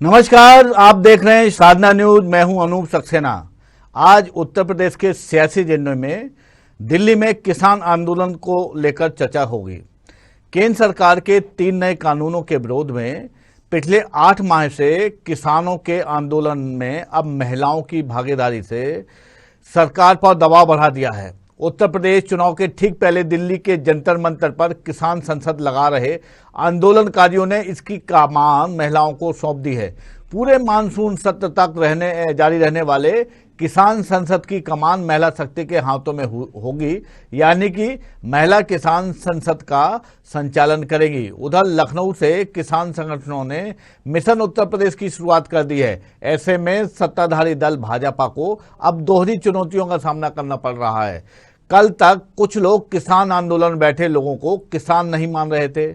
नमस्कार, आप देख रहे हैं साधना न्यूज। मैं हूं अनूप सक्सेना। आज उत्तर प्रदेश के सियासी जिन्नों में दिल्ली में किसान आंदोलन को लेकर चर्चा होगी। केंद्र सरकार के 3 नए कानूनों के विरोध में पिछले 8 माह से किसानों के आंदोलन में अब महिलाओं की भागीदारी से सरकार पर दबाव बढ़ा दिया है। उत्तर प्रदेश चुनाव के ठीक पहले दिल्ली के जंतर मंतर पर किसान संसद लगा रहे आंदोलनकारियों ने इसकी कमान महिलाओं को सौंप दी है। पूरे मानसून सत्र तक जारी रहने वाले किसान संसद की कमान महिला शक्ति के हाथों में होगी, यानी कि महिला किसान संसद का संचालन करेगी। उधर लखनऊ से किसान संगठनों ने मिशन उत्तर प्रदेश की शुरुआत कर दी है। ऐसे में सत्ताधारी दल भाजपा को अब दोहरी चुनौतियों का सामना करना पड़ रहा है। कल तक कुछ लोग किसान आंदोलन में बैठे लोगों को किसान नहीं मान रहे थे,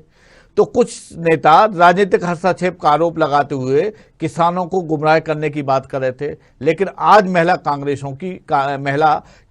तो कुछ नेता राजनीतिक हस्तक्षेप का आरोप लगाते हुए किसानों को गुमराह करने की बात कर रहे थे। लेकिन आज महिला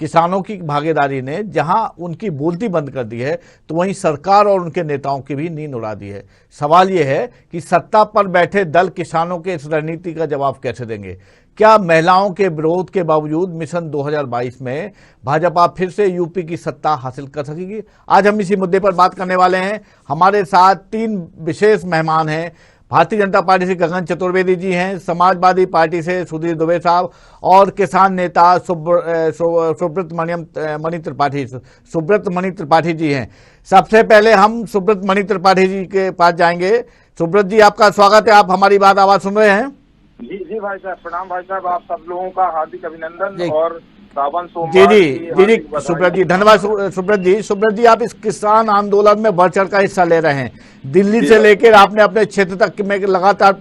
किसानों की भागीदारी ने जहां उनकी बोलती बंद कर दी है, तो वहीं सरकार और उनके नेताओं की भी नींद उड़ा दी है। सवाल यह है कि सत्ता पर बैठे दल किसानों के इस रणनीति का जवाब कैसे देंगे। क्या महिलाओं के विरोध के बावजूद मिशन 2022 में भाजपा फिर से यूपी की सत्ता हासिल कर सकेगी? आज हम इसी मुद्दे पर बात करने वाले हैं। हमारे साथ 3 विशेष मेहमान हैं। भारतीय जनता पार्टी से गगन चतुर्वेदी जी हैं, समाजवादी पार्टी से सुधीर दुबे साहब और किसान नेता सुब्रत मणि त्रिपाठी जी हैं। सबसे पहले हम सुब्रत मणि त्रिपाठी जी के पास जाएंगे। सुब्रत जी, आपका स्वागत है। आप हमारी बात आवाज सुन रहे हैं? जी भाई साहब, प्रणाम भाई साहब। आप सब लोगों का हार्दिक अभिनंदन और सावन जी सुब्रत जी, धन्यवाद। सुब्रत जी, आप इस किसान आंदोलन में बढ़ चढ़ का हिस्सा ले रहे हैं। दिल्ली से लेकर आपने अपने क्षेत्र तक में लगातार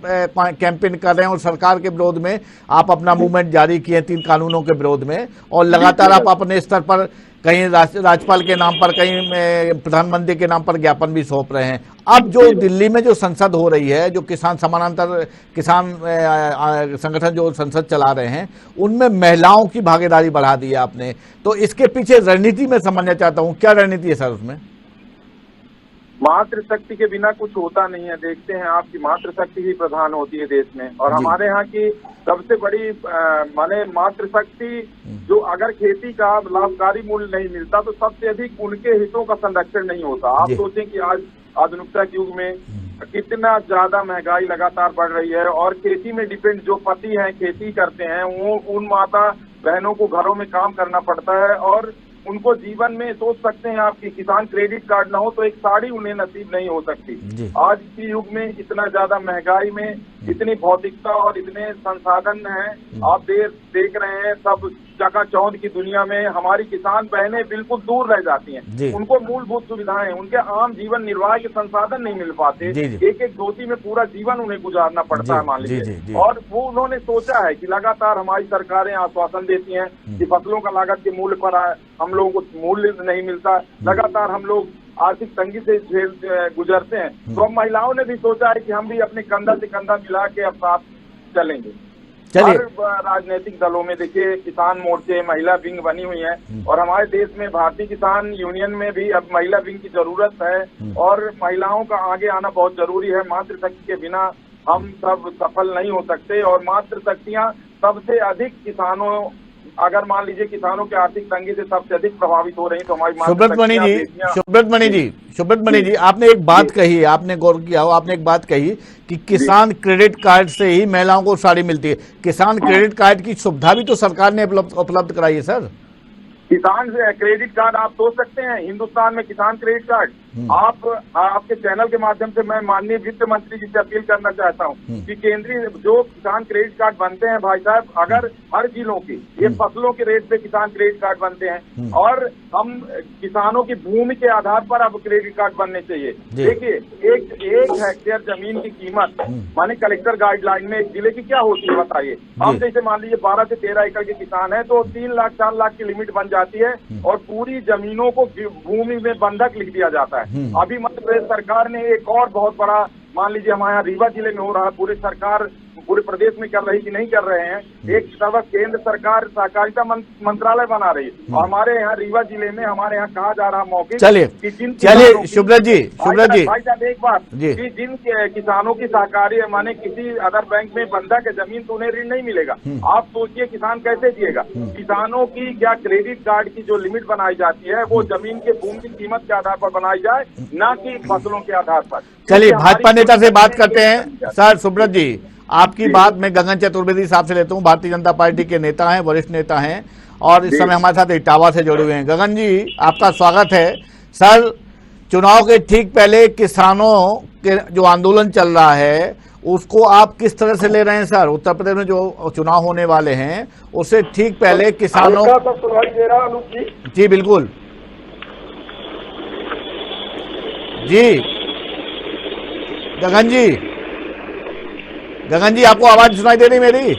कैंपेन कर रहे हैं और सरकार के विरोध में आप अपना मूवमेंट जारी किए 3 कानूनों के विरोध में, और लगातार आप अपने स्तर पर कहीं राज्यपाल के नाम पर, कहीं प्रधानमंत्री के नाम पर ज्ञापन भी सौंप रहे हैं। अब जो दिल्ली में जो संसद हो रही है, जो किसान समानांतर किसान संगठन जो संसद चला रहे हैं, उनमें महिलाओं की भागीदारी बढ़ा दी है आपने, तो इसके पीछे रणनीति में समझना चाहता हूं, क्या रणनीति है सर उसमें? मातृशक्ति के बिना कुछ होता नहीं है। देखते हैं आपकी मातृशक्ति ही प्रधान होती है देश में, और हमारे यहाँ की सबसे बड़ी माने मातृशक्ति जो, अगर खेती का लाभकारी मूल्य नहीं मिलता तो सबसे अधिक उनके हितों का संरक्षण नहीं होता। आप सोचें कि आज आधुनिकता के युग में कितना ज्यादा महंगाई लगातार बढ़ रही है, और खेती में डिपेंड जो पति हैं, खेती करते हैं, वो उन माता बहनों को घरों में काम करना पड़ता है, और उनको जीवन में सोच सकते हैं आपकी किसान क्रेडिट कार्ड ना हो तो एक साड़ी उन्हें नसीब नहीं हो सकती। आज के युग में इतना ज्यादा महंगाई में इतनी भौतिकता और इतने संसाधन हैं, आप देख रहे हैं सब चकाचौंध की दुनिया में हमारी किसान बहनें बिल्कुल दूर रह जाती हैं। उनको मूलभूत सुविधाएं, उनके आम जीवन निर्वाह के संसाधन नहीं मिल पाते। एक एक धोती में पूरा जीवन उन्हें गुजारना पड़ता है, मान लीजिए। और वो उन्होंने सोचा है कि लगातार हमारी सरकारें आश्वासन देती हैं कि फसलों का लागत के मूल्य पर हम लोगों को मूल्य नहीं मिलता, लगातार हम लोग आर्थिक तंगी से गुजरते हैं। तो अब महिलाओं ने भी सोचा है कि हम भी अपने कंधा से कंधा मिला के अब साथ चलेंगे। हर राजनीतिक दलों में देखिए किसान मोर्चे, महिला विंग बनी हुई है, और हमारे देश में भारतीय किसान यूनियन में भी अब महिला विंग की जरूरत है, और महिलाओं का आगे आना बहुत जरूरी है। मातृशक्ति के बिना हम सब सफल नहीं हो सकते, और मातृशक्तियां सबसे अधिक किसानों, अगर मान लीजिए किसानों के आर्थिक तंगी से सबसे अधिक प्रभावित हो रही तो हमारी सुब्रत मणि जी, आपने एक बात कही, आपने गौर किया हो, आपने एक बात कही कि किसान क्रेडिट कार्ड से ही महिलाओं को साड़ी मिलती है। किसान क्रेडिट कार्ड की सुविधा भी तो सरकार ने उपलब्ध कराई है सर। किसान क्रेडिट कार्ड आप सोच सकते हैं, हिंदुस्तान में किसान क्रेडिट कार्ड। आप आपके चैनल के माध्यम से मैं माननीय वित्त मंत्री जी से अपील करना चाहता हूं कि केंद्रीय जो किसान क्रेडिट कार्ड बनते हैं भाई साहब, अगर हर जिलों के ये फसलों के रेट पे किसान क्रेडिट कार्ड बनते हैं, और हम किसानों की भूमि के आधार पर अब क्रेडिट कार्ड बनने चाहिए। देखिए एक हेक्टेयर जमीन की कीमत माने कलेक्टर गाइडलाइन में एक जिले की क्या होती है बताइए। हम जैसे मान लीजिए 12 से 13 एकड़ के किसान है तो 3 लाख 4 लाख की लिमिट बन जाती है, और पूरी जमीनों को भूमि में बंधक लिख दिया जाता है। अभी मध्य प्रदेश सरकार ने एक और बहुत बड़ा, मान लीजिए हमारे यहाँ रीवा जिले में हो रहा है, पूरे सरकार पूरे प्रदेश में कर रही कि नहीं कर रहे हैं। एक तरफ केंद्र सरकार सहकारिता मंत्रालय बना रही है और हमारे यहाँ रीवा जिले में हमारे यहाँ कहा जा रहा मौके चलिए सुब्रत जी भाई साहब एक बात कि जिन किसानों की सहकारी माने किसी अदर बैंक में बंधक है जमीन तो उन्हें ऋण नहीं मिलेगा। आप सोचिए किसान कैसे जिएगा। किसानों की क्या क्रेडिट कार्ड की जो लिमिट बनाई जाती है वो जमीन के भूमि की कीमत के आधार पर बनाई जाए, ना कि फसलों के आधार पर। चलिए भाजपा नेता से बात करते हैं। सर सुब्रत जी, आपकी बात मैं गगन चतुर्वेदी साहब से लेता हूं। भारतीय जनता पार्टी के नेता हैं, वरिष्ठ नेता हैं और इस समय हमारे साथ इटावा से जुड़े हुए हैं। गगन जी, आपका स्वागत है। सर, चुनाव के ठीक पहले किसानों के जो आंदोलन चल रहा है उसको आप किस तरह से ले रहे हैं सर? उत्तर प्रदेश में जो चुनाव होने वाले हैं उससे ठीक पहले किसानों तो सुनाई दे रहा अनूप जी? जी बिल्कुल जी। गगन जी आपको आवाज सुनाई दे रही मेरी?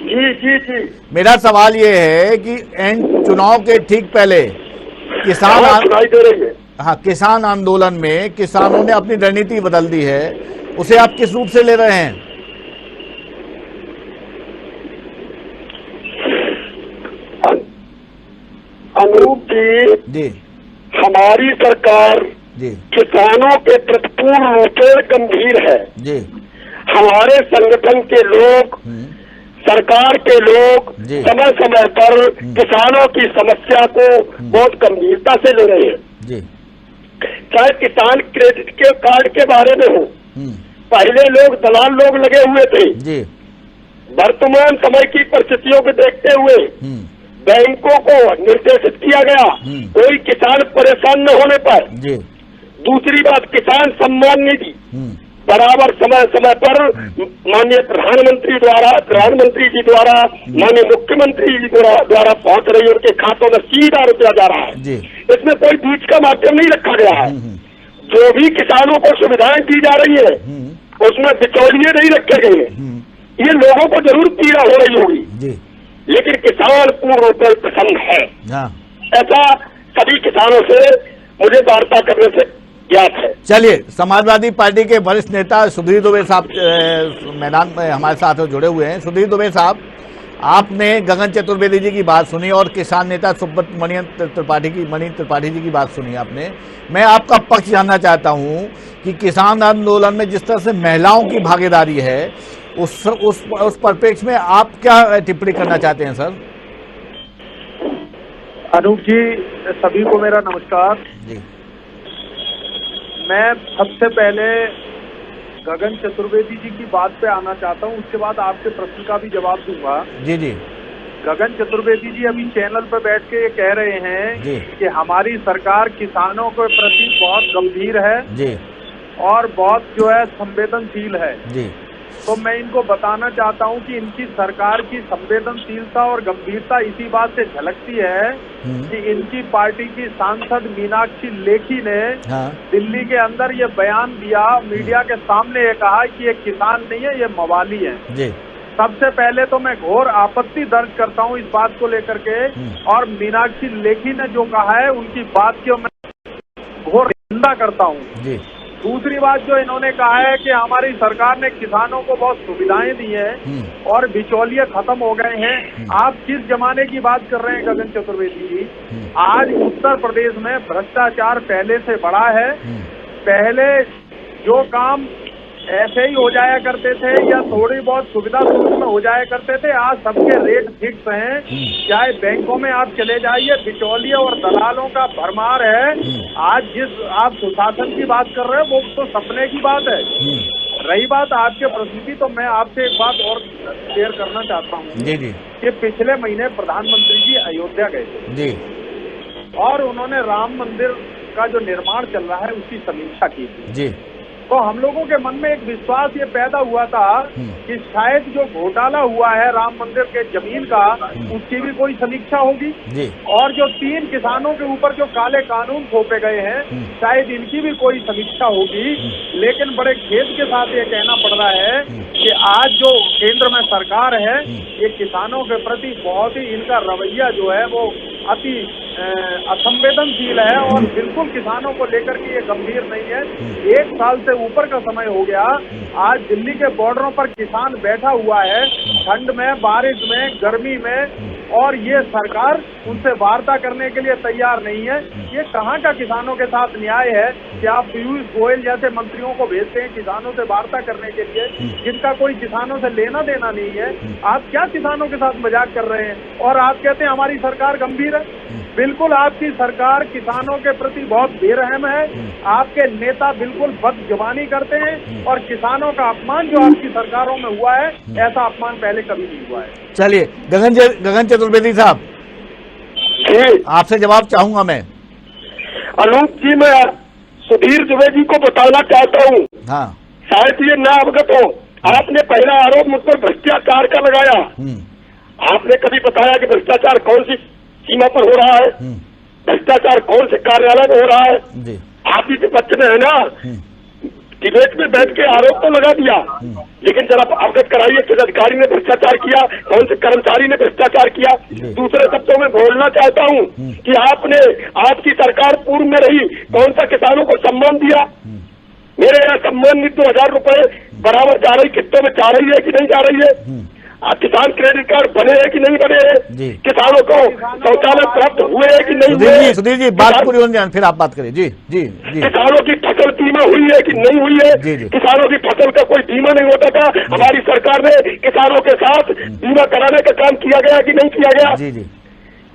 जी जी जी। मेरा सवाल ये है कि चुनाव के ठीक पहले सुनाई दे रही है। हाँ, किसान आंदोलन में किसानों ने अपनी रणनीति बदल दी है, उसे आप किस रूप से ले रहे हैं? अनूप जी, हमारी सरकार जी किसानों के प्रति पूर्ण रूप से गंभीर है जी। हमारे संगठन के लोग, सरकार के लोग समय समय पर किसानों की समस्या को बहुत गंभीरता से ले रहे हैं जी। चाहे किसान क्रेडिट के कार्ड के बारे में हो, पहले लोग दलाल लोग लगे हुए थे जी। वर्तमान समय की परिस्थितियों को देखते हुए बैंकों को निर्देशित किया गया कोई किसान परेशान न होने पर जी। दूसरी बात, किसान सम्मान निधि बराबर समय समय पर माननीय प्रधानमंत्री जी द्वारा माननीय मुख्यमंत्री जी द्वारा पहुंच रही है, उनके खातों में सीधा रुपया जा रहा है जी। इसमें कोई बीच का माध्यम नहीं रखा गया है। जो भी किसानों को सुविधाएं दी जा रही है उसमें बिचौलिए नहीं रखे गए हैं। ये लोगों को जरूर पीड़ा हो रही होगी जी, लेकिन किसान पूर्ण रूप से प्रसन्न है। ऐसा सभी किसानों से मुझे वार्ता करने से ज्ञात है। चलिए, समाजवादी पार्टी के वरिष्ठ नेता सुधीर दुबे साहब मैदान में हमारे साथ जुड़े हुए हैं। सुधीर दुबे साहब, आपने गगन चतुर्वेदी जी की बात सुनी और किसान नेता सुब्रत मणि त्रिपाठी जी की बात सुनी आपने। मैं आपका पक्ष जानना चाहता हूं कि किसान आंदोलन में जिस तरह से महिलाओं की भागीदारी है उस परिप्रेक्ष्य में आप क्या टिप्पणी करना चाहते हैं सर? अनूप जी, सभी को मेरा नमस्कार जी। मैं सबसे पहले गगन चतुर्वेदी जी की बात पे आना चाहता हूँ, उसके बाद आपके प्रश्न का भी जवाब दूंगा। जी जी। गगन चतुर्वेदी जी अभी चैनल पर बैठ के ये कह रहे हैं कि हमारी सरकार किसानों के प्रति बहुत गंभीर है जी और बहुत जो है संवेदनशील है जी। तो मैं इनको बताना चाहता हूं कि इनकी सरकार की संवेदनशीलता और गंभीरता इसी बात से झलकती है कि इनकी पार्टी की सांसद मीनाक्षी लेखी ने दिल्ली के अंदर ये बयान दिया, मीडिया के सामने ये कहा कि ये किसान नहीं है, ये मवाली है जी। सबसे पहले तो मैं घोर आपत्ति दर्ज करता हूं इस बात को लेकर के और मीनाक्षी लेखी ने जो कहा है उनकी बात की मैं घोर निंदा करता हूं जी। दूसरी बात जो इन्होंने कहा है कि हमारी सरकार ने किसानों को बहुत सुविधाएं दी हैं और बिचौलिए खत्म हो गए हैं। आप किस जमाने की बात कर रहे हैं गगन चतुर्वेदी जी? आज उत्तर प्रदेश में भ्रष्टाचार पहले से बढ़ा है। पहले जो काम ऐसे ही हो जाया करते थे या थोड़ी बहुत सुविधा शुल्क में हो जाया करते थे, आज सबके रेट फिक्स हैं। चाहे बैंकों में आप चले जाइए, बिचौलिए और दलालों का भरमार है। आज जिस आप सुशासन की बात कर रहे हैं वो तो सपने की बात है। रही बात आपके प्रश्न की, तो मैं आपसे एक बात और शेयर करना चाहता हूँ जी जी। कि पिछले महीने प्रधानमंत्री जी अयोध्या गए थे जी और उन्होंने राम मंदिर का जो निर्माण चल रहा है उसकी समीक्षा की थी जी। तो हम लोगों के मन में एक विश्वास ये पैदा हुआ था कि शायद जो घोटाला हुआ है राम मंदिर के जमीन का उसकी भी कोई समीक्षा होगी जी। और जो 3 किसानों के ऊपर जो काले कानून थोपे गए हैं शायद इनकी भी कोई समीक्षा होगी। लेकिन बड़े खेद के साथ ये कहना पड़ रहा है कि आज जो केंद्र में सरकार है ये किसानों के प्रति बहुत ही इनका रवैया जो है वो अति असंवेदनशील है और बिल्कुल किसानों को लेकर के ये गंभीर नहीं है। 1 साल से ऊपर का समय हो गया, आज दिल्ली के बॉर्डरों पर किसान बैठा हुआ है, ठंड में, बारिश में, गर्मी में, और ये सरकार उनसे वार्ता करने के लिए तैयार नहीं है। ये कहाँ का किसानों के साथ न्याय है कि आप पीयूष गोयल जैसे मंत्रियों को भेजते हैं किसानों से वार्ता करने के लिए, जिनका कोई किसानों से लेना देना नहीं है। आप क्या किसानों के साथ मजाक कर रहे हैं और आप कहते हैं हमारी सरकार गंभीर है। बिल्कुल आपकी सरकार किसानों के प्रति बहुत बेरहम है। आपके नेता बिल्कुल बदजुबानी करते हैं और किसानों का अपमान जो आपकी सरकारों में हुआ है, ऐसा अपमान पहले कभी नहीं हुआ है। चलिए गगन चतुर्वेदी साहब, आपसे जवाब चाहूंगा मैं। अनूप जी, मैं सुधीर दुबे जी को बताना चाहता हूँ, हाँ, शायद ये ना अवगत हो। आपने पहला आरोप मुझ पर भ्रष्टाचार का लगाया। आपने कभी बताया कि भ्रष्टाचार कौन सी सीमा पर हो रहा है, भ्रष्टाचार कौन से कार्यालय में हो रहा है? जी। आप भी विपक्ष में है ना, डिबेट में बैठ के आरोप तो लगा दिया, लेकिन जरा अवगत कराइए किस अधिकारी ने भ्रष्टाचार किया, कौन से कर्मचारी ने भ्रष्टाचार किया। दूसरे शब्दों में बोलना चाहता हूँ कि आपने, आपकी सरकार पूर्व में रही, कौन सा किसानों को सम्मान दिया? मेरे यहाँ सम्मान निधि 2000 रुपए बराबर जा रही, किस्तों में जा रही है कि नहीं जा रही है? किसान क्रेडिट कार्ड बने हैं कि नहीं बने हैं? किसानों को शौचालय प्राप्त हुए हैं कि नहीं हुए? सुधीर जी बात पूरी होने दें, फिर आप बात करिए। जी जी जी। किसानों की फसल बीमा हुई है कि नहीं हुई है? किसानों की फसल का कोई बीमा नहीं होता था, हमारी सरकार ने किसानों के साथ बीमा कराने का काम किया गया कि नहीं किया गया? जी जी।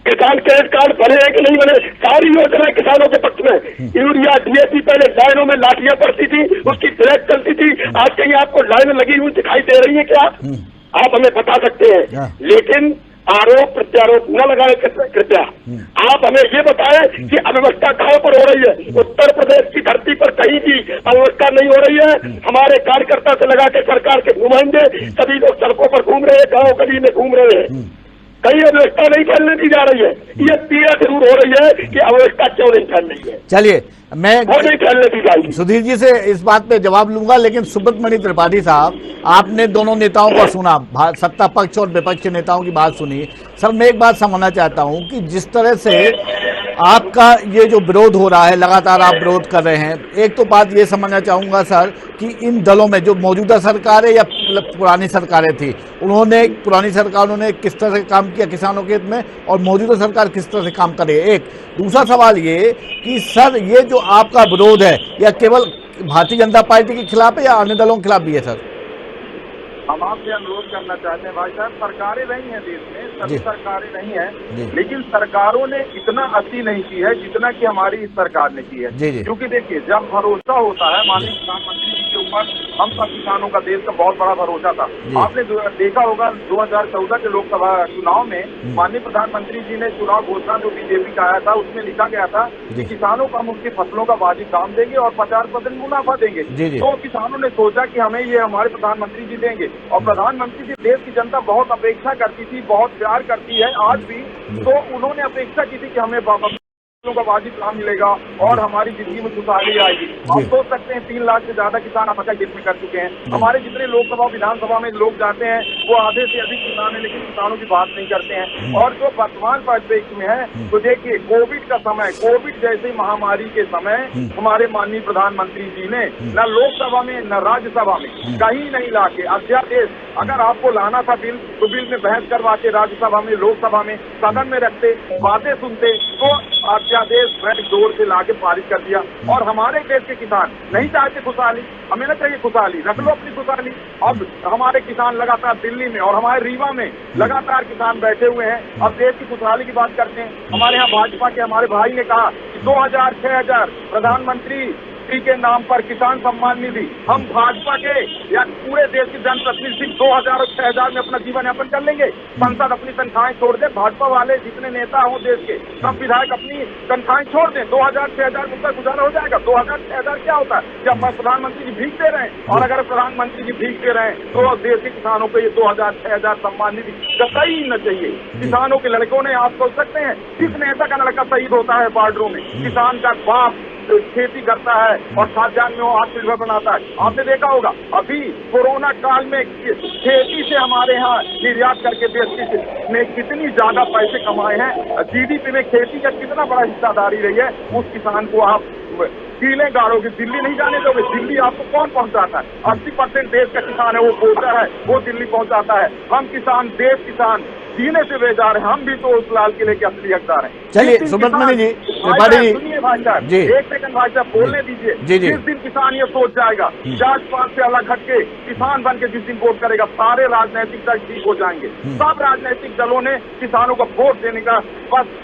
किसान क्रेडिट कार्ड बने हैं कि नहीं बने? सारी योजनाएं किसानों के पक्ष में। यूरिया, डीएपी पहले लाइनों में लाठियां पड़ती थी, उसकी फ्लैग चलती थी, आज कहीं आपको लाइन लगी हुई दिखाई दे रही है क्या? आप हमें बता सकते हैं, लेकिन आरोप प्रत्यारोप न लगाए कृपया। आप हमें ये बताएं कि अव्यवस्था कहाँ पर हो रही है? उत्तर प्रदेश की धरती पर कहीं भी अव्यवस्था नहीं हो रही है। हमारे कार्यकर्ता से लगा के सरकार के नुमाइंदे सभी लोग सड़कों पर घूम रहे हैं, गाँव गली में घूम रहे हैं, कहीं अव्यवस्था नहीं फैलने दी जा रही है। ये पीड़ा जरूर हो रही है कि अव्यवस्था क्यों नहीं फैल रही है। चलिए मैं नहीं फैलने दी जाएगी। सुधीर जी से इस बात पे जवाब लूंगा, लेकिन सुब्रत मणि त्रिपाठी साहब, आपने दोनों नेताओं को सुना, सत्ता पक्ष और विपक्ष के नेताओं की बात सुनी। सर मैं एक बात समझना चाहता हूं कि जिस तरह से आपका ये जो विरोध हो रहा है, लगातार आप विरोध कर रहे हैं, एक तो बात ये समझना चाहूंगा सर कि इन दलों में जो मौजूदा सरकारें या पुरानी सरकारें थी, उन्होंने, पुरानी सरकारों ने किस तरह से काम किया किसानों के हित में, और मौजूदा सरकार किस तरह से काम करे। एक दूसरा सवाल ये कि सर ये जो आपका विरोध है, या केवल भारतीय जनता पार्टी के खिलाफ है या अन्य दलों के खिलाफ भी है? सर हम आपसे अनुरोध करना चाहते हैं भाई साहब, सरकारें नहीं है देश में, सभी सरकारें नहीं है, लेकिन सरकारों ने इतना अति नहीं की है जितना कि हमारी इस सरकार ने की है। क्योंकि देखिए, जब भरोसा होता है, माननीय प्रधानमंत्री जी के ऊपर हम सब किसानों का, देश का बहुत बड़ा भरोसा था। आपने देखा होगा 2014 के लोकसभा चुनाव में माननीय प्रधानमंत्री जी ने चुनाव घोषणा जो बीजेपी का आया था, उसमें लिखा गया था कि किसानों को हम उनकी फसलों का वाजिब दाम देंगे और 50% मुनाफा देंगे। तो किसानों ने सोचा कि हमें ये हमारे प्रधानमंत्री जी देंगे, और प्रधानमंत्री जी, देश की जनता बहुत अपेक्षा करती थी, बहुत प्यार करती है आज भी, तो उन्होंने अपेक्षा की थी कि हमें का वाजिब दाम मिलेगा और हमारी जिंदगी में खुशहाली आएगी। आप सोच सकते हैं 3 लाख से ज्यादा किसान अपना हित में कर चुके हैं। हमारे जितने लोकसभा विधानसभा में लोग जाते हैं वो आधे से अधिक किसान है, लेकिन किसानों की बात नहीं करते हैं। और जो वर्तमान परिप्रेक्ष्य में है, तो देखिए कोविड का समय, कोविड जैसी महामारी के समय हमारे माननीय प्रधानमंत्री जी ने न लोकसभा में न राज्यसभा में कहीं नहीं लाके अध्यादेश, अगर आपको लाना था बिल, तो बिल में बहस करवा के राज्यसभा में, लोकसभा में, सदन में रखते, बातें सुनते, तो अध्यादेश बड़े जोर से लाके पारित कर दिया। और हमारे देश के किसान नहीं चाहते खुशहाली, हमें ना चाहिए खुशहाली, रख लो अपनी खुशहाली। अब हमारे किसान लगातार दिल्ली में और हमारे रीवा में लगातार किसान बैठे हुए हैं। अब देश की खुशहाली की बात करते हैं। हमारे यहाँ भाजपा के हमारे भाई ने कहा कि 2000, 6000 प्रधानमंत्री के नाम पर किसान सम्मान निधि, हम भाजपा के या पूरे देश के जनप्रतिनिधि 2000 और 6000 में अपना जीवन यापन कर लेंगे। संसद अपनी तनख्वाहें छोड़ दे, भाजपा वाले जितने नेता हो देश के, सब विधायक अपनी तनख्वाहें छोड़ दें, 2000, 6000 में उसका गुजारा हो जाएगा। 2000, 6000 क्या होता है जब प्रधानमंत्री जी भीख दे रहे हैं, और अगर प्रधानमंत्री जी भीख दे रहे हैं तो देश के किसानों को ये 2000, 6000 सम्मान निधि कतई न चाहिए। किसानों के लड़कों ने, आप सोच सकते हैं किस नेता का लड़का शहीद होता है बॉर्डरों में, किसान का बाप खेती करता है और खाद्यान्न में वो आत्मनिर्भर बनाता है। आपने देखा होगा अभी कोरोना काल में खेती से हमारे यहाँ निर्यात करके देश ने कितनी ज्यादा पैसे कमाए हैं। जीडीपी में खेती का कितना बड़ा हिस्सादारी रही है। उस किसान को आप कीलें गाड़ोगे, दिल्ली नहीं जाने दोगे। दिल्ली आपको कौन पहुंचाता है? 80% देश का किसान है, वो बोलता है, वो दिल्ली पहुंचाता है। हम किसान, देश किसान जीने से बेजार है। हम भी तो उस लाल किले के असली हकदार हैं। चलिए सुब्रत मणि जी, सुनिए भाई साहब, जी 1 सेकंड भाई साहब बोलने दीजिए। जिस दिन किसान ये सोच जाएगा, जात पात से अलग हट के किसान बन के जिस दिन वोट करेगा, सारे राजनीतिक दल ठीक हो जाएंगे। सब राजनीतिक दलों ने किसानों को वोट देने का बस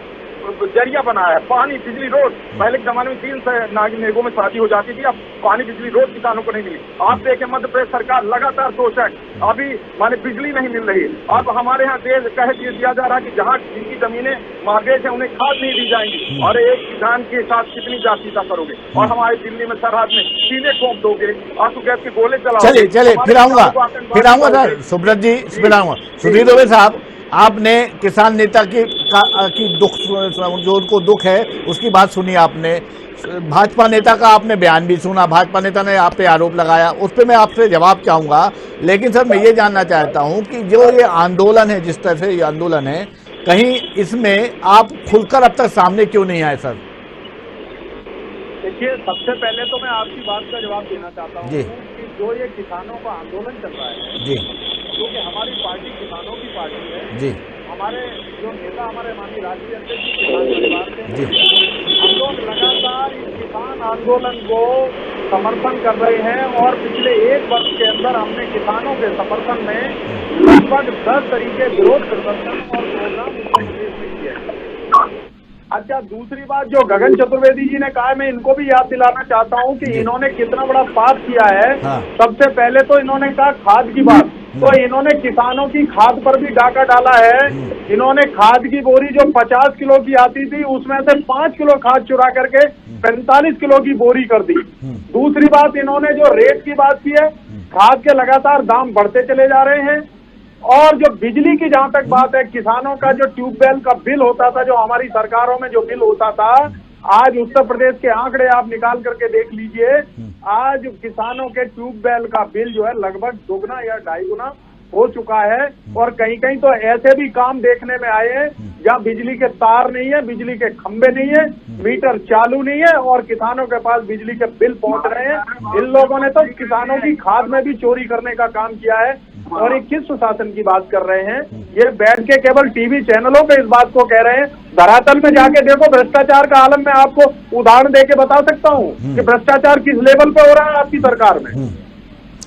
जरिया बनाया है। पानी, बिजली, रोड, पहले के जमाने में 3 नागरिकों में शादी हो जाती थी, अब पानी, बिजली, रोड किसानों को नहीं मिली। आप देखें मध्य प्रदेश सरकार लगातार शोषक, अभी माने बिजली नहीं मिल रही। अब हमारे यहाँ देश कह दिया जा रहा है कि जहाँ जिनकी जमीनें मार्गेज है उन्हें खाद नहीं दी जाएंगी। और एक किसान के साथ कितनी जातीयता करोगे? और हमारे दिल्ली में सरहद में सीधे ठोक दोगे, आंसू गैस के गोले चलाओगे। चलिए फिर आऊंगा सर सुब्रत जी, फिर आऊंगा। सुधीर दुबे साहब, आपने किसान नेता की दुख, जो उनको दुख है उसकी बात सुनी आपने। भाजपा नेता का आपने बयान भी सुना, भाजपा नेता ने आप पे आरोप लगाया, उस पर मैं आपसे जवाब चाहूंगा। लेकिन सर मैं ये जानना चाहता हूं कि जो ये आंदोलन है, जिस तरह से ये आंदोलन है, कहीं इसमें आप खुलकर अब तक सामने क्यों नहीं आए सर? देखिए, सबसे पहले तो मैं आपकी बात का जवाब देना चाहता हूँ कि जो ये किसानों का आंदोलन चल रहा है जी, क्योंकि हमारी पार्टी किसानों की पार्टी है जी, हमारे जो नेता हमारे माननीय राष्ट्रीय अध्यक्ष किसान परिवार से हैं। हम लोग लगातार इस किसान आंदोलन को समर्थन कर रहे हैं और पिछले 1 वर्ष के अंदर हमने किसानों के समर्थन में लगभग 10 तरीके विरोध प्रदर्शन और प्रोग्राम उत्तर प्रदेश में किए हैं। अच्छा, दूसरी बात जो गगन चतुर्वेदी जी ने कहा है, मैं इनको भी याद दिलाना चाहता हूं कि इन्होंने कितना बड़ा पाप किया है। हाँ। सबसे पहले तो इन्होंने कहा खाद की बात, तो इन्होंने किसानों की खाद पर भी डाका डाला है। इन्होंने खाद की बोरी जो 50 किलो की आती थी उसमें से 5 किलो खाद चुरा करके 45 किलो की बोरी कर दी। दूसरी बात, इन्होंने जो रेट की बात की है, खाद के लगातार दाम बढ़ते चले जा रहे हैं। और जो बिजली की जहां तक बात है, किसानों का जो ट्यूबवेल का बिल होता था, जो हमारी सरकारों में जो बिल होता था, आज उत्तर प्रदेश के आंकड़े आप निकाल करके देख लीजिए। आज किसानों के ट्यूबवेल का बिल जो है लगभग 2 गुना या 2.5 गुना हो चुका है। और कहीं कहीं तो ऐसे भी काम देखने में आए हैं जहां बिजली के तार नहीं है, बिजली के खंभे नहीं है, मीटर चालू नहीं है और किसानों के पास बिजली के बिल पहुंच रहे हैं। इन लोगों ने तो किसानों की खाद में भी चोरी करने का काम किया है। और ये किस सुशासन की बात कर रहे हैं? ये बैठ के केवल टीवी चैनलों पे इस बात को कह रहे हैं। धरातल में जाके देखो, भ्रष्टाचार का आलम मैं आपको उदाहरण देके बता सकता हूँ कि भ्रष्टाचार किस लेवल पे हो रहा है आपकी सरकार में।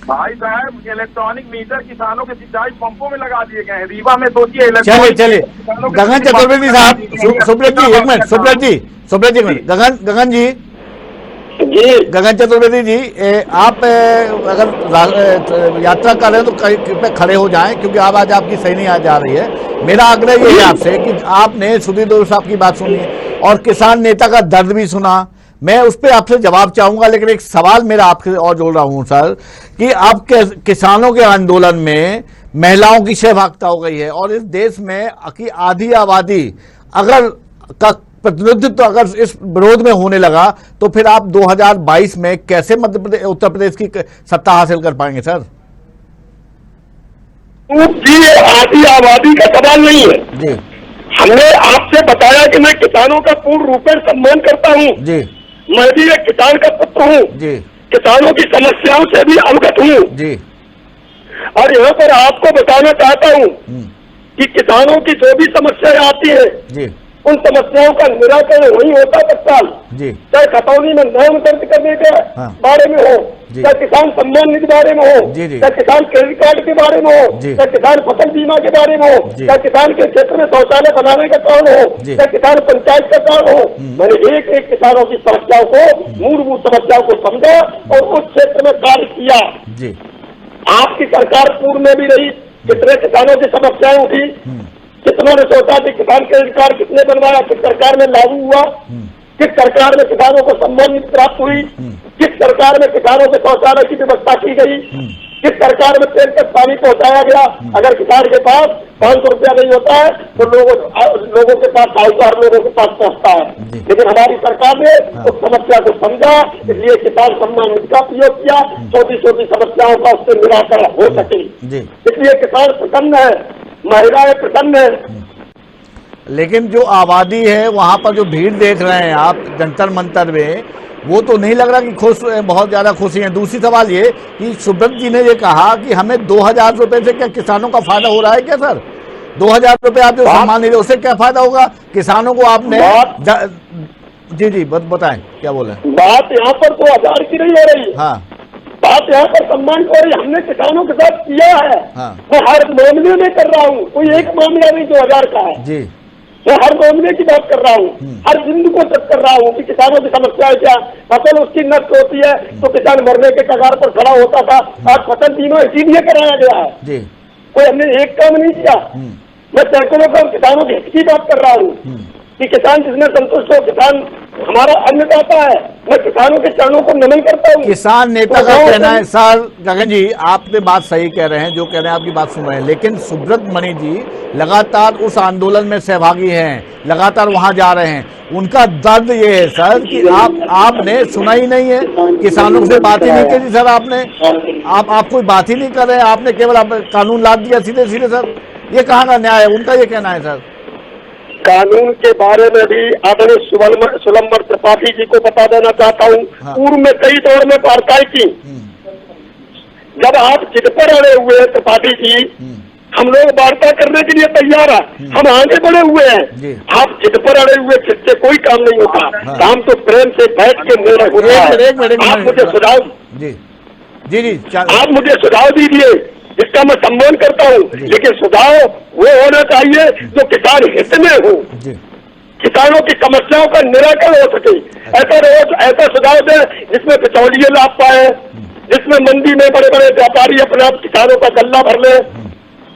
भाई साहब, इलेक्ट्रॉनिक मीटर किसानों के सिंचाई पंपों में लगा दिए गए हैं। रीवा में सोचिए। चलिए गगन चतुर्वेदी साहब, सुब्रत जी एक मिनट, सुब्रत जी एक मिनट, गगन जी, गगन चतुर्वेदी जी, आप अगर यात्रा कर रहे हैं तो कृपया खड़े हो जाएं, क्योंकि आवाज आपकी सही नहीं आ जा रही है। मेरा आग्रह ये है आपसे कि आपने सुधीर दुबे साहब की बात सुनी और किसान नेता का दर्द भी सुना। मैं उस पर आपसे जवाब चाहूंगा, लेकिन एक सवाल मेरा आपसे और जोड़ रहा हूं सर कि अब किसानों के आंदोलन में महिलाओं की सहभागिता हो गई है और इस देश में की आधी आबादी अगर का प्रतिनिधित्व अगर इस विरोध में होने लगा तो फिर आप 2022 में कैसे उत्तर प्रदेश की सत्ता हासिल कर पाएंगे सर? जी, आधी आबादी का सवाल नहीं है जी। हमने आपसे बताया कि मैं किसानों का पूर्ण रूप में सम्मान करता हूँ जी। मैं भी एक किसान का पुत्र हूँ जी। किसानों की समस्याओं से भी अवगत हूँ जी। और यहाँ पर आपको बताना चाहता हूँ कि किसानों की जो भी समस्याएं आती है जी, उन समस्याओं का निराकरण वही होता तत्काल, चाहे खतौनी में नाम दर्ज करने के बारे में हो, चाहे किसान सम्मान निधि बारे में हो, चाहे किसान क्रेडिट कार्ड के बारे में हो, चाहे किसान फसल बीमा के बारे में हो, चाहे किसान के क्षेत्र में शौचालय बनाने का काम हो, चाहे किसान पंचायत का काम हो। मैंने एक एक किसानों की समस्याओं को, मूलभूत समस्याओं को समझा और उस क्षेत्र में कार्य किया। आपकी सरकार पूर्व में भी रही, कितने किसानों की समस्याएं उठी, कितनों ने सोचा कि किसान क्रेडिट कार्ड कितने बनवाया, किस सरकार में लागू हुआ, किस सरकार में किसानों को सम्मान निधि प्राप्त हुई, किस सरकार में किसानों के शौचालय की व्यवस्था की गई, किस सरकार में तेल तक पानी पहुंचाया गया? अगर किसान के पास 500 रुपया नहीं होता है तो लोगों के पास, साहूकार लोगों के पास पहुंचता है। लेकिन हमारी सरकार ने उस समस्या को समझा, इसलिए किसान सम्मान निधि का उपयोग किया, छोटी छोटी समस्याओं का उससे निराकरण हो सके। इसलिए किसान प्रसन्न है, महिलाएं प्रसन्न है। लेकिन जो आबादी है वहां पर जो भीड़ देख रहे हैं आप जंतर मंतर में, वो तो नहीं लग रहा कि खुश, बहुत ज्यादा खुशी है। दूसरी सवाल ये कि सुब्रत जी ने ये कहा कि हमें 2000 रुपए से क्या किसानों का फायदा हो रहा है क्या सर? 2000 रुपए आप जो सम्मान निधि, उससे क्या फायदा होगा किसानों को? आपने जी बताएं क्या बोले। बात यहाँ पर 2000 की नहीं हो रही। हाँ, बात यहाँ पर सम्मान को रही, हमने किसानों के साथ किया है। हाँ, मैं हर मामले में कर रहा हूँ, कोई एक मामला नहीं 2000 का है जी। मैं हर मामले की बात कर रहा हूँ, हर बिंदु को चेक कर रहा हूँ कि किसानों की समस्या है क्या। फसल उसकी नष्ट होती है तो किसान मरने के कगार पर खड़ा होता था, आज फसल तीनों इसीलिए कराया गया है जी। कोई हमने एक काम नहीं किया। मैं सैकड़ों का किसानों के हित की बात कर रहा हूँ कि किसान जिसमें संतुष्ट हो, किसान हमारा अन्नदाता है। मैं किसानों के चरणों को नमन करता हूँ। किसान नेता का कहना है सर, गगन जी आपने बात सही कह रहे हैं, जो कह रहे हैं आपकी बात सुन रहे हैं, लेकिन सुब्रत मणि जी लगातार उस आंदोलन में सहभागी हैं, लगातार वहां जा रहे हैं। उनका दर्द ये है सर कि आपने सुना ही नहीं है, किसानों से बात ही नहीं करी सर। आपने आप कोई बात ही नहीं कर रहे हैं, आपने केवल कानून लाद दिया सीधे सीधे सर। ये कहाँ का न्याय है? उनका ये कहना है सर। कानून के बारे में भी आदरणीय सुलम्बर त्रिपाठी जी को बता देना चाहता हूँ। हाँ। पूर्व में कई दौर में वार्ताएं की, जब आप जिद पर अड़े हुए हैं त्रिपाठी जी, हम लोग वार्ता करने के लिए तैयार है, हम आगे बढ़े हुए हैं। आप जिद पर अड़े हुए, जिससे कोई काम नहीं होता। हाँ। काम तो प्रेम से बैठ के निर्णय होता है। आप मुझे सुझाव आप मुझे सुझाव दीजिए, इसका मैं सम्मान करता हूँ, लेकिन सुझाव वो होना चाहिए जो किसान हित में हो, किसानों की समस्याओं का निराकरण हो सके। ऐसा सुझाव दे जिसमें बिचौलिए लाभ पाए, जिसमें मंडी में बड़े बड़े व्यापारी अपने आप किसानों का गल्ला भर ले।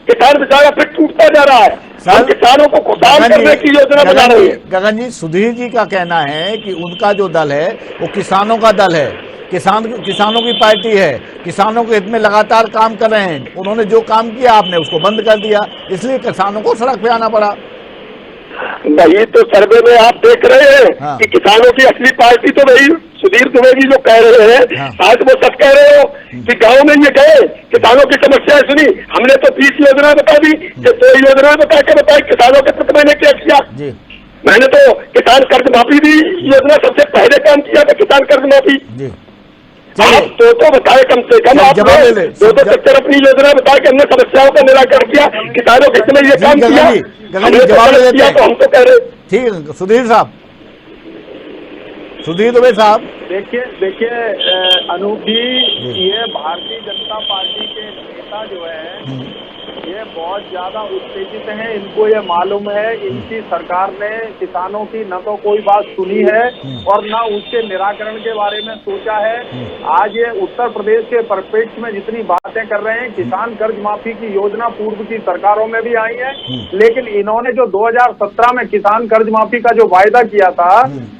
किसान बेचारा फिर टूटता जा रहा है। हम किसानों को खुशहाल करने की योजना बना रहे हैं। गगन जी, सुधीर जी का कहना है कि उनका जो दल है वो किसानों का दल है, किसानों की पार्टी है, किसानों के हित में लगातार काम कर रहे हैं। उन्होंने जो काम किया आपने उसको बंद कर दिया, इसलिए किसानों को सड़क पे आना पड़ा। वही तो सर्वे में आप देख रहे हैं। हाँ। कि किसानों की असली पार्टी तो वही सुधीर द्विवेदी जो कह रहे हैं। हाँ। आज वो सब कह रहे हो कि गांव में ये गए, किसानों की समस्याएं सुनी, हमने तो 20 योजना बता दी, 2 योजना बता के बताई किसानों के प्रति मैंने क्या किया। मैंने तो किसान कर्ज माफी भी योजना सबसे पहले काम किया था, किसान कर्ज माफी। आप तो बताए कम से कम, आप 2 सेक्टर अपनी योजना बता के हमने समस्याओं का निराकरण किया, किसानों के हित में ये काम किया। तो हम तो कह रहे। ठीक है सुधीर साहब, सुधीर दुबे साहब। देखिए अनूप जी, ये भारतीय जनता पार्टी के नेता जो है ये बहुत ज्यादा उत्तेजित हैं। इनको ये मालूम है इनकी सरकार ने किसानों की न तो कोई बात सुनी है और न उसके निराकरण के बारे में सोचा है। आज ये उत्तर प्रदेश के परिप्रेक्ष्य में जितनी बातें कर रहे हैं, किसान कर्ज माफी की योजना पूर्व की सरकारों में भी आई है, लेकिन इन्होंने जो 2017 में किसान कर्ज माफी का जो वायदा किया था,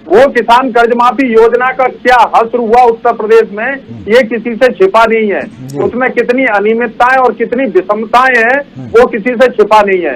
वो किसान कर्ज माफी योजना का क्या हश्र हुआ उत्तर प्रदेश में, ये किसी से छिपा नहीं है। उसमें कितनी अनियमितताएं और कितनी विषमताएं हैं वो किसी से छिपा नहीं है।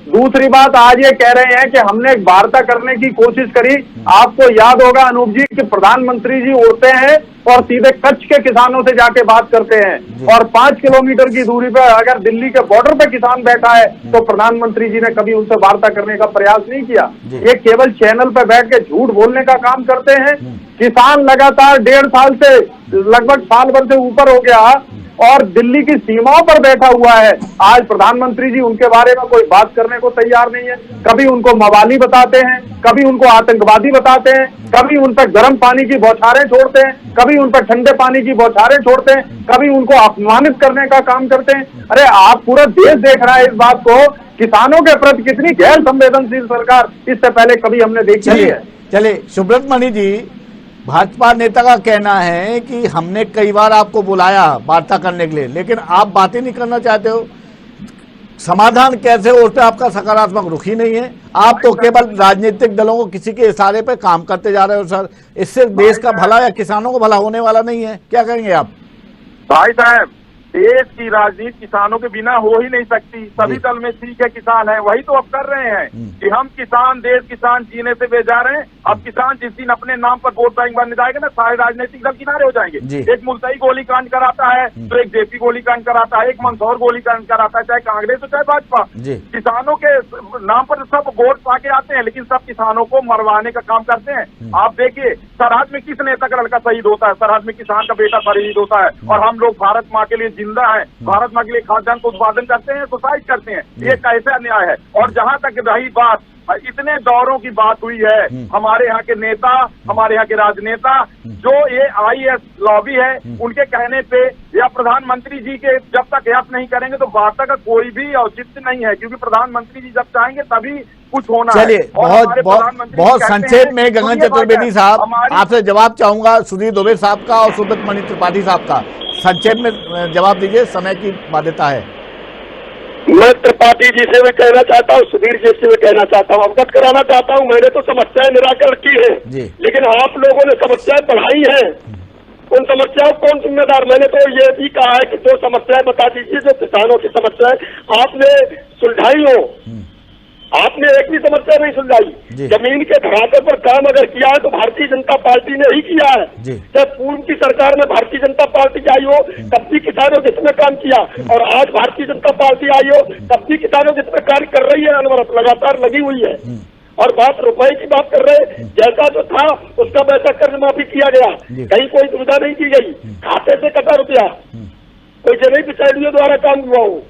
दूसरी बात, आज ये कह रहे हैं कि हमने एक वार्ता करने की कोशिश करी। आपको याद होगा अनूप जी कि प्रधानमंत्री जी उड़ते हैं और सीधे कच्छ के किसानों से जाके बात करते हैं, और 5 किलोमीटर की दूरी पर अगर दिल्ली के बॉर्डर पे किसान बैठा है तो प्रधानमंत्री जी ने कभी उनसे वार्ता करने का प्रयास नहीं किया। ये केवल चैनल पर बैठ के झूठ बोलने का काम करते हैं। किसान लगातार 1.5 साल से, लगभग साल भर से ऊपर हो गया और दिल्ली की सीमाओं पर बैठा हुआ है। आज प्रधानमंत्री जी उनके बारे में कोई बात करने को तैयार नहीं है। कभी उनको मवाली बताते हैं, कभी उनको आतंकवादी बताते हैं, कभी उन पर गर्म पानी की बौछारें छोड़ते हैं, कभी उन पर ठंडे पानी की बौछारें छोड़ते हैं, कभी उनको अपमानित करने का काम करते हैं। अरे आप, पूरा देश देख रहा है इस बात को, किसानों के प्रति कितनी गैर संवेदनशील सरकार इससे पहले कभी हमने देखी नहीं है। चलिए सुब्रत मणि जी, भाजपा नेता का कहना है कि हमने कई बार आपको बुलाया वार्ता करने के लिए, लेकिन आप बातें नहीं करना चाहते हो। समाधान कैसे हो, उस पर आपका सकारात्मक रुख ही नहीं है। आप तो केवल राजनीतिक दलों को किसी के इशारे पे काम करते जा रहे हो सर। इससे देश का भला या किसानों को भला होने वाला नहीं है। क्या कहेंगे आप? भाई साहब, देश की राजनीति किसानों के बिना हो ही नहीं सकती। सभी दल में ठीक है किसान है, वही तो अब कर रहे हैं कि हम किसान, देश किसान जीने से बेजार हैं। अब किसान जिस दिन अपने नाम पर वोट बैंक बनने जाएगा ना, सारे राजनीतिक दल किनारे हो जाएंगे। एक मुल्ताई गोलीकांड कराता है तो एक जेपी गोलीकांड कराता है, एक मंदसौर गोलीकांड कराता है, चाहे कांग्रेस हो चाहे भाजपा। किसानों के नाम पर सब वोट पाके आते हैं, लेकिन सब किसानों को मरवाने का काम करते हैं। आप देखिए सरहद में किस नेता का लड़का शहीद होता है, सरहद में किसान का बेटा शहीद होता है, और हम लोग भारत माँ के लिए जिंदा है, भारत माँ के लिए खाद्यान्न का उत्पादन करते हैं, सुसाइड करते हैं। ये कैसा अन्याय है। और जहां तक रही बात, इतने दौरों की बात हुई है, हमारे यहाँ के नेता, हमारे यहाँ के राजनेता, जो ये IAS लॉबी है, उनके कहने पे या प्रधानमंत्री जी के जब तक यस नहीं करेंगे तो वार्ता का कोई भी औचित्य नहीं है, क्योंकि प्रधानमंत्री जी जब चाहेंगे तभी कुछ होना है। चलिए, बहुत संक्षेप में गगन चतुर्वेदी साहब आपसे जवाब चाहूंगा, सुधीर दुबे साहब का और सुब्रत मणि त्रिपाठी साहब का। संक्षेप में जवाब दीजिए, समय की बाध्यता है। मैं त्रिपाठी जी से भी कहना चाहता हूँ, सुधीर जी से भी कहना चाहता हूँ, अवगत कराना चाहता हूँ, मैंने तो समस्याएं निराकरण की है, लेकिन आप लोगों ने समस्याएं बढ़ाई हैं। उन समस्याओं कौन जिम्मेदार? मैंने तो ये भी कहा है कि जो समस्याएं बता दीजिए, जो किसानों की समस्याएं आपने सुलझाई हो। आपने एक भी समस्या नहीं सुलझाई। जमीन के धरातल पर काम अगर किया है तो भारतीय जनता पार्टी ने ही किया है। चाहे पूर्व की सरकार में भारतीय जनता पार्टी आई हो तब भी किसानों जिसमें काम किया, और आज भारतीय जनता पार्टी आई हो तब भी किसानों जिसमें कार्य कर रही है, अनवरत लगातार लगी हुई है। और बात रुपए की बात कर रहे, जैसा जो था उसका वैसा कर्ज माफी किया गया, कहीं कोई सुविधा नहीं की गई, खाते से कटा रुपया, कोई जमीन पिछड़ियों द्वारा काम हुआ हो।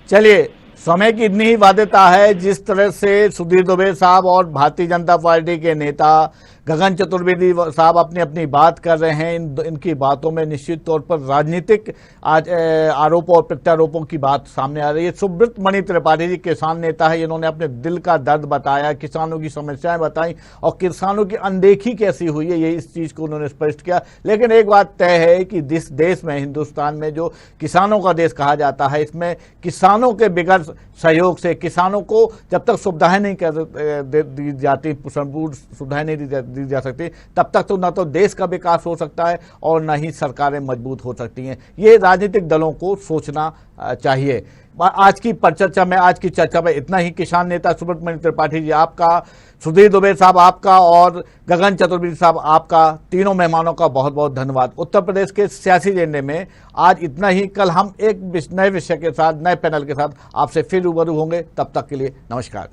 चलिए, समय की इतनी ही बाध्यता है। जिस तरह से सुधीर दुबे साहब और भारतीय जनता पार्टी के नेता गगन चतुर्वेदी साहब अपनी अपनी बात कर रहे हैं, इनकी बातों में निश्चित तौर पर राजनीतिक आरोपों और प्रत्यारोपों की बात सामने आ रही है। सुब्रत मणि त्रिपाठी जी किसान नेता है, इन्होंने अपने दिल का दर्द बताया, किसानों की समस्याएं बताई और किसानों की अनदेखी कैसी हुई है, ये इस चीज को उन्होंने स्पष्ट किया। लेकिन एक बात तय है कि जिस देश में, हिंदुस्तान में जो किसानों का देश कहा जाता है, इसमें किसानों के बिगड़ सहयोग से किसानों को जब तक सुविधाएं नहीं दी जाती, संपूर्ण सुविधाएं नहीं दी जा सकती, तब तक तो न तो देश का विकास हो सकता है और न ही सरकारें मजबूत हो सकती हैं। ये राजनीतिक दलों को सोचना चाहिए। आज की चर्चा में इतना ही। किसान नेता सुब्रत मणि त्रिपाठी जी आपका, सुधीर दुबे साहब आपका और गगन चतुर्वेदी साहब आपका, तीनों मेहमानों का बहुत बहुत धन्यवाद। उत्तर प्रदेश के सियासी एजेंडे में आज इतना ही। कल हम एक नए विषय के साथ, नए पैनल के साथ आपसे फिर रूबरू होंगे। तब तक के लिए नमस्कार।